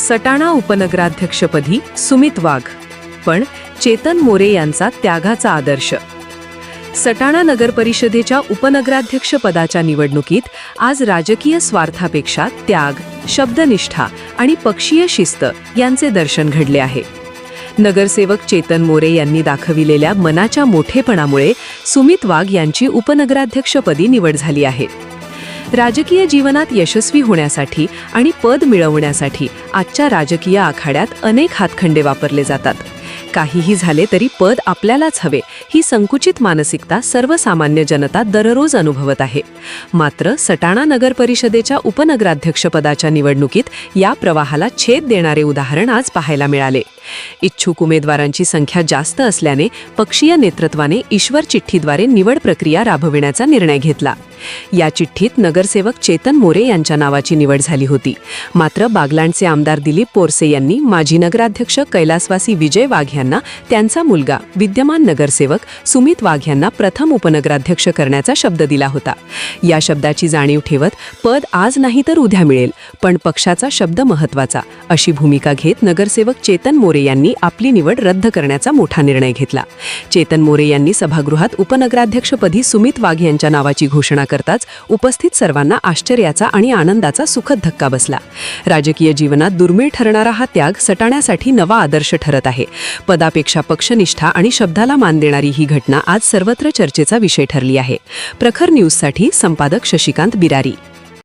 सटाणा उपनगराध्यक्षपदी सुमित वाघ, पण चेतन मोरे यांचा त्यागाचा आदर्श. सटाणा नगर परिषदेच्या उपनगराध्यक्षपदाच्या निवडणुकीत आज राजकीय स्वार्थापेक्षा त्याग, शब्दनिष्ठा आणि पक्षीय शिस्त यांचे दर्शन घडले आहे. नगरसेवक चेतन मोरे यांनी दाखविलेल्या मनाच्या मोठेपणामुळे सुमित वाघ यांची उपनगराध्यक्षपदी निवड झाली आहे. राजकीय जीवनात यशस्वी होण्यासाठी आणि पद मिळवण्यासाठी आजच्या राजकीय आखाड्यात अनेक हातखंडे वापरले जातात. काहीही झाले तरी पद आपल्यालाच हवे, ही संकुचित मानसिकता सर्वसामान्य जनता दररोज अनुभवत आहे. मात्र सटाणा नगर परिषदेच्या उपनगराध्यक्षपदाच्या निवडणुकीत या प्रवाहाला छेद देणारे उदाहरण आज पाहायला मिळाले. इच्छुक उमेदवारांची संख्या जास्त असल्याने पक्षीय नेतृत्वाने ईश्वर चिठ्ठीद्वारे निवड प्रक्रिया राबविण्याचा निर्णय घेतला. या चिठ्ठीत नगरसेवक चेतन मोरे यांच्या नावाची निवड झाली होती. मात्र बागलाणचे आमदार दिलीप पोरसे यांनी माजी नगराध्यक्ष कैलासवासी विजय वाघ यांना त्यांचा मुलगा विद्यमान नगरसेवक सुमित वाघ यांना प्रथम उपनगराध्यक्ष करण्याचा शब्द दिला होता. या शब्दाची जाणीव ठेवत पद आज नाही तर उद्या मिळेल, पण पक्षाचा शब्द महत्त्वाचा, अशी भूमिका घेत नगरसेवक चेतन मोरे यांनी आपली निवड रद्द करण्याचा मोठा निर्णय घेतला. चेतन मोरे यांनी सभागृहात उपनगराध्यक्षपदी सुमित वाघ यांच्या नावाची घोषणा करताच उपस्थित सर्वांना आश्चर्याचा आणि आनंदाचा सुखद धक्का बसला. राजकीय जीवनात दुर्मिळ ठरणारा हा त्याग सटाण्यासाठी नवा आदर्श ठरत आहे. पदापेक्षा पक्षनिष्ठा आणि शब्दाला मान देणारी ही घटना आज सर्वत्र चर्चेचा विषय ठरली आहे. प्रखर न्यूजसाठी संपादक शशिकांत बिरारी.